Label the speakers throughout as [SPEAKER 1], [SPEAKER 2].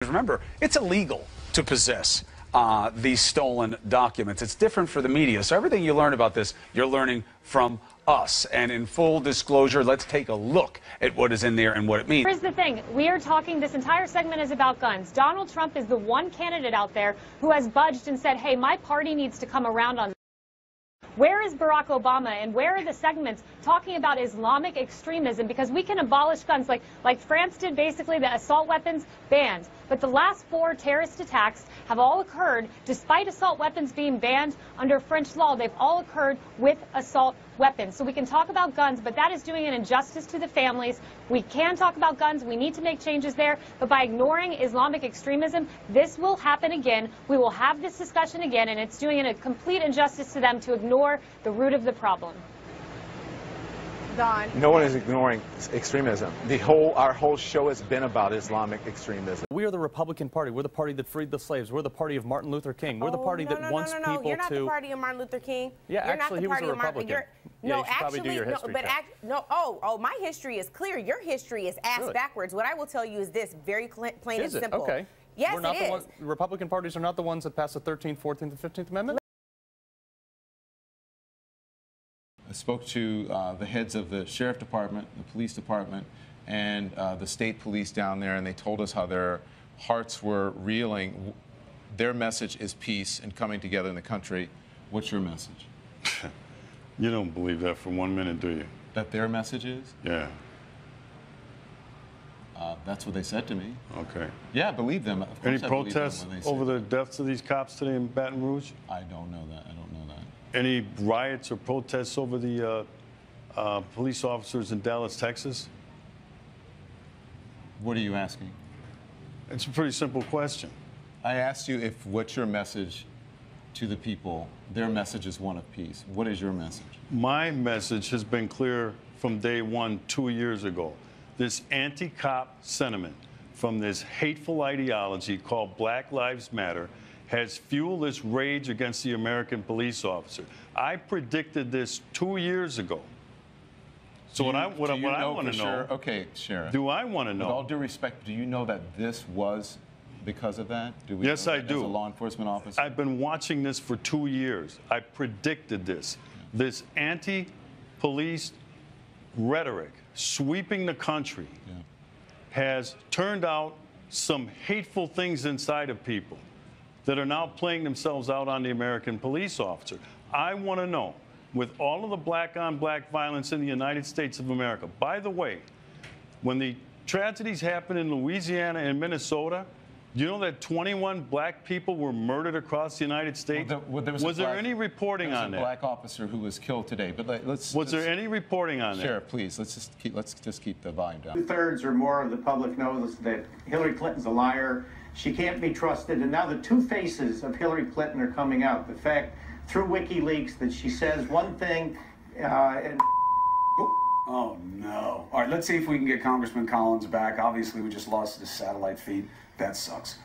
[SPEAKER 1] Remember, it's illegal to possess these stolen documents. It's different for the media. So everything you learn about this, you're learning from us. And in full disclosure, let's take a look at what is in there and what it means.
[SPEAKER 2] Here's the thing. We are talking, this entire segment is about guns. Donald Trump is the one candidate out there who has budged and said, hey, my party needs to come around on this. Where is Barack Obama, and where are the segments talking about Islamic extremism? Because we can abolish guns like France did, basically, the assault weapons banned. But the last 4 terrorist attacks have all occurred, despite assault weapons being banned under French law, they've all occurred with assault weapons. So we can talk about guns, but that is doing an injustice to the families. We can talk about guns. We need to make changes there. But by ignoring Islamic extremism, this will happen again. We will have this discussion again, and it's doing a complete injustice to them to ignore the root of the problem.
[SPEAKER 3] Don.
[SPEAKER 4] No one is ignoring extremism. Our whole show has been about Islamic extremism.
[SPEAKER 5] We are the Republican Party. We're the party that freed the slaves. We're the party of Martin Luther King. We're the party that wants people to...
[SPEAKER 3] You're not the party of Martin Luther King.
[SPEAKER 5] Yeah,
[SPEAKER 3] you're
[SPEAKER 5] actually, he was a Republican.
[SPEAKER 3] No, actually, my history is clear. Your history is ass backwards. What I will tell you is this, very plain and simple.
[SPEAKER 5] Okay.
[SPEAKER 3] Yes,
[SPEAKER 5] it is.
[SPEAKER 3] The
[SPEAKER 5] Republican parties are not the ones that passed the 13th, 14th, and 15th Amendment?
[SPEAKER 6] I spoke to the heads of the sheriff department, the police department, and the state police down there, and they told us how their hearts were reeling. Their message is peace and coming together in the country. What's your message?
[SPEAKER 7] You don't believe that for 1 minute, do you?
[SPEAKER 6] That their message is?
[SPEAKER 7] Yeah.
[SPEAKER 6] That's what they said to me.
[SPEAKER 7] Okay.
[SPEAKER 6] Yeah, I believe them. Of
[SPEAKER 7] Any
[SPEAKER 6] course
[SPEAKER 7] protests over the deaths of these cops today in Baton Rouge?
[SPEAKER 6] I don't know that. I don't know that.
[SPEAKER 7] Any riots or protests over the police officers in Dallas, Texas?
[SPEAKER 6] What are you asking?
[SPEAKER 7] It's a pretty simple question.
[SPEAKER 6] I asked you what's your message to the people. Their message is one of peace. What is your message?
[SPEAKER 7] My message has been clear from day one 2 years ago. This anti-cop sentiment from this hateful ideology called Black Lives Matter has fueled this rage against the American police officer. I predicted this 2 years ago. So what I want to know,
[SPEAKER 6] okay, Sheriff.
[SPEAKER 7] Do I want to know?
[SPEAKER 6] With all due respect, do you know that this was because of that?
[SPEAKER 7] Yes, I do.
[SPEAKER 6] As a law enforcement officer?
[SPEAKER 7] I've been watching this for 2 years. I predicted this. Yeah. This anti-police rhetoric sweeping the country has turned out some hateful things inside of people that are now playing themselves out on the American police officer. I want to know, with all of the black-on-black violence in the United States of America, by the way, when the tragedies happened in Louisiana and Minnesota, do you know that 21 black people were murdered across the United States? Was there any reporting on that?
[SPEAKER 6] There was a black officer who was killed today. But
[SPEAKER 7] was there any reporting on that?
[SPEAKER 6] Sheriff, please, let's just keep the volume down.
[SPEAKER 8] 2/3 or more of the public knows that Hillary Clinton's a liar. She can't be trusted. And now the two faces of Hillary Clinton are coming out. The fact through WikiLeaks that she says one thing and...
[SPEAKER 1] Oh, no. All right, let's see if we can get Congressman Collins back. Obviously, we just lost his satellite feed. That sucks.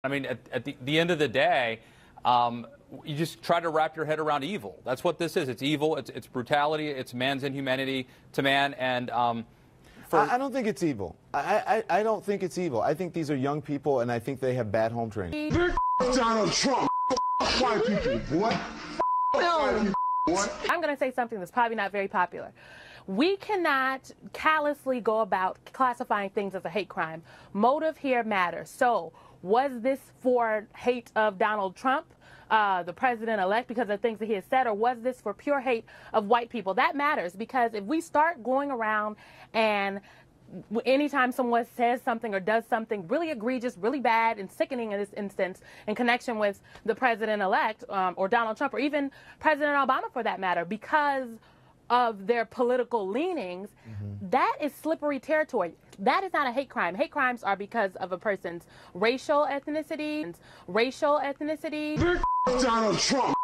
[SPEAKER 5] I mean, at the end of the day, you just try to wrap your head around evil. That's what this is. It's evil. It's brutality. It's man's inhumanity to man. And
[SPEAKER 4] I don't think it's evil. I don't think it's evil. I think these are young people, and I think they have bad home training.
[SPEAKER 9] Donald Trump. White people. What?
[SPEAKER 10] I'm going to say something that's probably not very popular. We cannot callously go about classifying things as a hate crime. Motive here matters. So was this for hate of Donald Trump, the president-elect, because of things that he has said, or was this for pure hate of white people? That matters, because if we start going around and anytime someone says something or does something really egregious, really bad and sickening in this instance in connection with the president-elect or Donald Trump, or even President Obama for that matter, because of their political leanings, that is slippery territory. That is not a hate crime. Hate crimes are because of a person's racial ethnicity.
[SPEAKER 9] Donald Trump.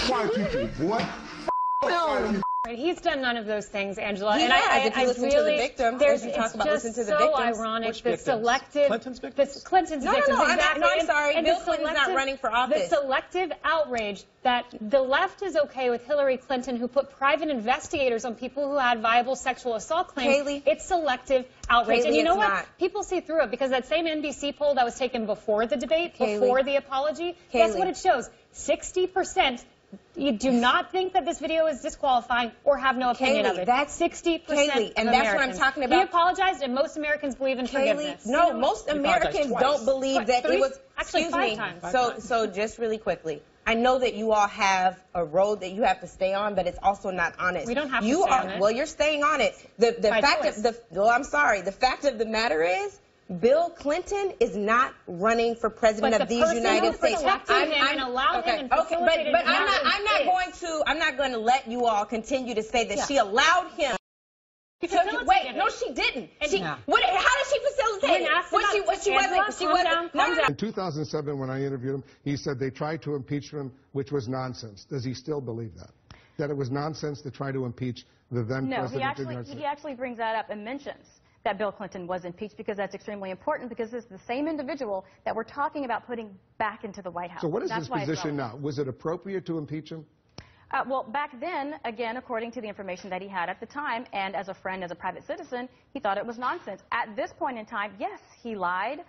[SPEAKER 9] White people. What?
[SPEAKER 2] Right, he's done none of those things, Angela.
[SPEAKER 3] He
[SPEAKER 2] and
[SPEAKER 3] has, if you listen to the victims,
[SPEAKER 2] there's,
[SPEAKER 3] if you talk about
[SPEAKER 2] just
[SPEAKER 3] listen to the
[SPEAKER 2] so
[SPEAKER 3] victims.
[SPEAKER 2] ironic.
[SPEAKER 11] Which
[SPEAKER 2] the
[SPEAKER 11] victims?
[SPEAKER 2] selective
[SPEAKER 11] Clinton's victims?
[SPEAKER 2] Clinton's
[SPEAKER 3] No,
[SPEAKER 2] victims.
[SPEAKER 3] no,
[SPEAKER 2] Exactly.
[SPEAKER 3] I'm sorry.
[SPEAKER 2] And
[SPEAKER 3] Bill
[SPEAKER 2] the
[SPEAKER 3] Clinton's not running for office.
[SPEAKER 2] The selective outrage that the left is okay with Hillary Clinton, who put private investigators on people who had viable sexual assault claims.
[SPEAKER 3] Kaylee,
[SPEAKER 2] it's selective outrage.
[SPEAKER 3] Kaylee,
[SPEAKER 2] and you know what?
[SPEAKER 3] Not.
[SPEAKER 2] People see through it because that same NBC poll that was taken before the debate,
[SPEAKER 3] Kaylee,
[SPEAKER 2] before the apology, guess what it shows? 60%. You do not think that this video is disqualifying or have no opinion of it. That's 60%
[SPEAKER 3] and
[SPEAKER 2] of
[SPEAKER 3] that's
[SPEAKER 2] Americans.
[SPEAKER 3] what I'm talking about.
[SPEAKER 2] He apologized, and most Americans believe in forgiveness.
[SPEAKER 3] No, most Americans don't believe that it was.
[SPEAKER 2] Actually,
[SPEAKER 3] excuse me.
[SPEAKER 2] 5 times.
[SPEAKER 3] So just really quickly, I know that you all have a road that you have to stay on, but it's also not honest.
[SPEAKER 2] We don't have to stay on it.
[SPEAKER 3] Well, you're staying on it. The fact of the well, I'm sorry. The fact of the matter is, Bill Clinton is not running for president of these United States.
[SPEAKER 2] But
[SPEAKER 3] I'm not going to let you all continue to say that she allowed him. Wait, no, she didn't. How did she facilitate it?
[SPEAKER 12] In 2007, when I interviewed him, he said they tried to impeach him, which was nonsense. Does he still believe that? That it was nonsense to try to impeach the then president of the United States?
[SPEAKER 13] He actually brings that up and mentions that Bill Clinton was impeached, because that's extremely important, because this is the same individual that we're talking about putting back into the White House.
[SPEAKER 12] So what is his position now? Was it appropriate to impeach him?
[SPEAKER 13] Well, back then, again, according to the information that he had at the time, and as a friend, as a private citizen, he thought it was nonsense. At this point in time, yes, he lied.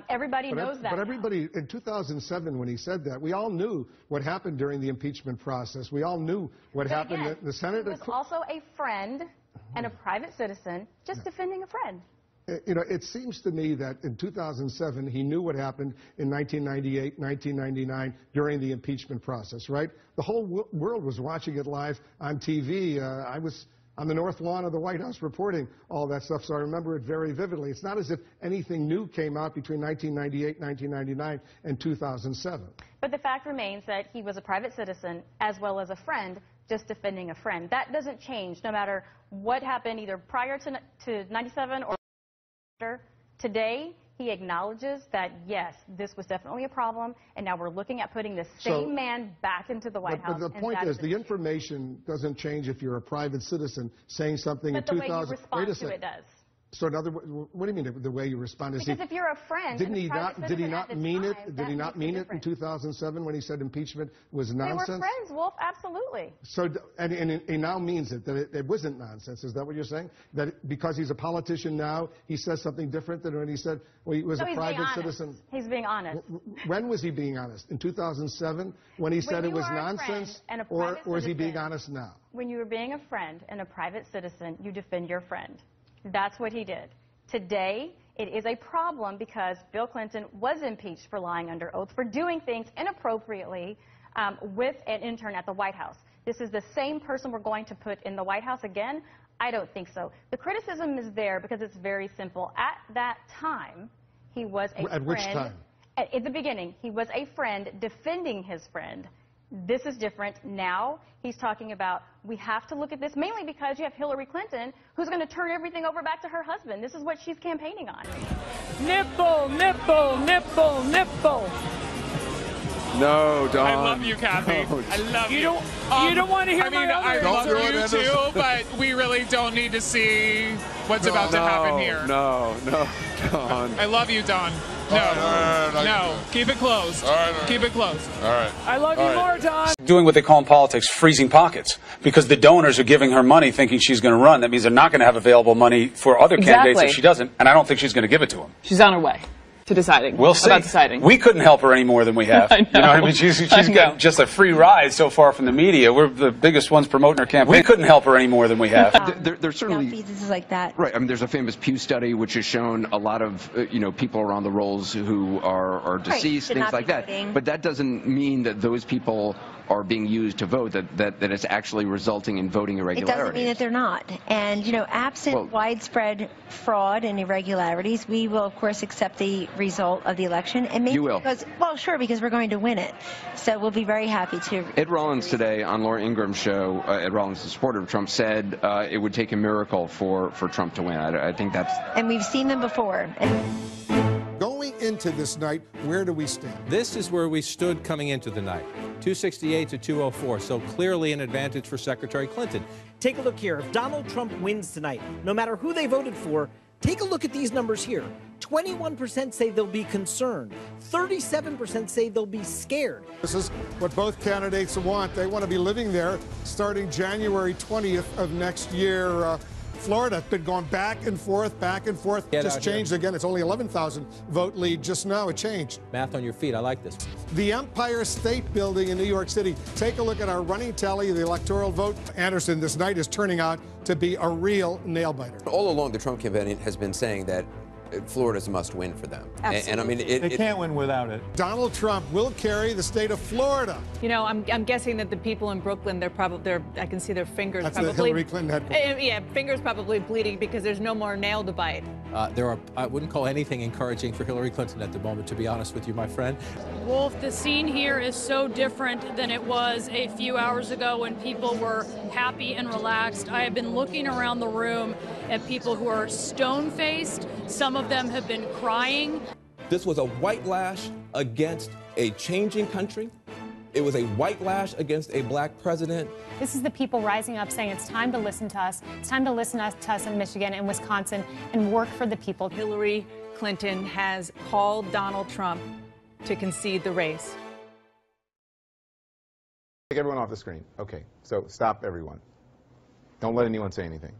[SPEAKER 13] Everybody knows that.
[SPEAKER 12] But everybody, in 2007, when he said that, we all knew what happened during the impeachment process. We all knew what happened.
[SPEAKER 13] Again,
[SPEAKER 12] the Senate
[SPEAKER 13] he was also a friend and a private citizen, just defending a friend.
[SPEAKER 12] You know, it seems to me that in 2007, he knew what happened in 1998, 1999, during the impeachment process, right? The whole world was watching it live on TV. I was on the North Lawn of the White House reporting all that stuff, so I remember it very vividly. It's not as if anything new came out between 1998, 1999, and 2007.
[SPEAKER 13] But the fact remains that he was a private citizen as well as a friend, just defending a friend. That doesn't change no matter what happened either prior to 97 or after. Today, he acknowledges that, yes, this was definitely a problem, and now we're looking at putting the same man back into the White House.
[SPEAKER 12] But the point is, the information doesn't change if you're a private citizen saying something in 2000.
[SPEAKER 13] But the way you respond to it does.
[SPEAKER 12] So in other words, what do you mean the way you respond?
[SPEAKER 13] Because if you're a friend,
[SPEAKER 12] did he not mean it in 2007 when he said impeachment was nonsense?
[SPEAKER 13] They were friends, Wolf, absolutely.
[SPEAKER 12] So and he now means it, that it wasn't nonsense. Is that what you're saying? That because he's a politician now, he says something different than when he said he was a private citizen?
[SPEAKER 13] He's being honest.
[SPEAKER 12] When was he being honest? In 2007 when he said it was nonsense, or is he being honest now?
[SPEAKER 13] When you were being a friend and a private citizen, you defend your friend. That's what he did. Today, it is a problem because Bill Clinton was impeached for lying under oath, for doing things inappropriately with an intern at the White House. This is the same person we're going to put in the White House again? I don't think so. The criticism is there because it's very simple. At that time, he was a friend.
[SPEAKER 12] At which time?
[SPEAKER 13] At the beginning, he was a friend defending his friend. This is different. Now he's talking about we have to look at this, mainly because you have Hillary Clinton, who's going to turn everything over back to her husband. This is what she's campaigning on.
[SPEAKER 14] Nipple, nipple, nipple, nipple.
[SPEAKER 15] No, Don.
[SPEAKER 16] I love you, Kathy.
[SPEAKER 15] No.
[SPEAKER 16] I love you.
[SPEAKER 14] You don't want to hear my other
[SPEAKER 16] I love you too, but we really don't need to see what's about to happen here.
[SPEAKER 15] No, Don.
[SPEAKER 16] I love you, Don. No. Keep it close. Keep it close.
[SPEAKER 15] All right.
[SPEAKER 14] I love you more, Don.
[SPEAKER 1] Doing what they call in politics freezing pockets, because the donors are giving her money thinking she's going to run. That means they're not going to have available money for other candidates if she doesn't, and I don't think she's going to give it to them.
[SPEAKER 14] She's on her way to deciding.
[SPEAKER 1] We'll see.
[SPEAKER 14] About deciding.
[SPEAKER 1] We couldn't help her any more than we have.
[SPEAKER 14] I know.
[SPEAKER 1] You know what I mean? She's got just a free ride so far from the media. We're the biggest ones promoting her campaign. We couldn't help her any more than we have.
[SPEAKER 17] There's certainly
[SPEAKER 18] fetuses like that.
[SPEAKER 17] Right. I mean, there's a famous Pew study which has shown a lot of people around the rolls who are deceased, things like that.
[SPEAKER 18] Voting.
[SPEAKER 17] But that doesn't mean that those people are being used to vote, that it's actually resulting in voting irregularities.
[SPEAKER 18] It doesn't mean that they're not. And, absent widespread fraud and irregularities, we will, of course, accept the result of the election. And maybe
[SPEAKER 17] you will.
[SPEAKER 18] Because we're going to win it. So we'll be very happy to.
[SPEAKER 17] Ed Rollins today on Laura Ingram's show, Ed Rollins, the supporter of Trump, said it would take a miracle for Trump to win. I think that's...
[SPEAKER 18] And we've seen them before.
[SPEAKER 19] Going into this night, where do we stand?
[SPEAKER 11] This is where we stood coming into the night. 268 to 204. So clearly an advantage for Secretary Clinton.
[SPEAKER 19] Take a look here. If Donald Trump wins tonight, no matter who they voted for, take a look at these numbers here. 21% say they'll be concerned. 37% say they'll be scared.
[SPEAKER 12] This is what both candidates want. They want to be living there starting January 20th of next year. Florida's been going back and forth. Just changed again. It's only 11,000 vote lead just now. It changed.
[SPEAKER 11] Math on your feet. I like this.
[SPEAKER 12] The Empire State Building in New York City. Take a look at our running tally of the electoral vote. Anderson, this night is turning out to be a real nail-biter.
[SPEAKER 20] All along, the Trump campaign has been saying that Florida's a must-win for them.
[SPEAKER 12] Absolutely.
[SPEAKER 20] And I mean,
[SPEAKER 12] they can't win without it. Donald Trump will carry the state of Florida.
[SPEAKER 21] You know, I'm guessing that the people in Brooklyn, I can see their fingers
[SPEAKER 12] That's
[SPEAKER 21] probably.
[SPEAKER 12] the Hillary Clinton headquarters.
[SPEAKER 21] Yeah, fingers probably bleeding because there's no more nail to bite.
[SPEAKER 11] I wouldn't call anything encouraging for Hillary Clinton at the moment, to be honest with you, my friend.
[SPEAKER 22] Wolf, the scene here is so different than it was a few hours ago when people were happy and relaxed. I have been looking around the room at people who are stone-faced. Some of them have been crying.
[SPEAKER 23] This was a white lash against a changing country. It was a white lash against a black president.
[SPEAKER 2] This is the people rising up saying it's time to listen to us. It's time to listen to us in Michigan and Wisconsin and work for the people.
[SPEAKER 21] Hillary Clinton has called Donald Trump to concede the race.
[SPEAKER 4] Take everyone off the screen. Okay, so stop everyone. Don't let anyone say anything.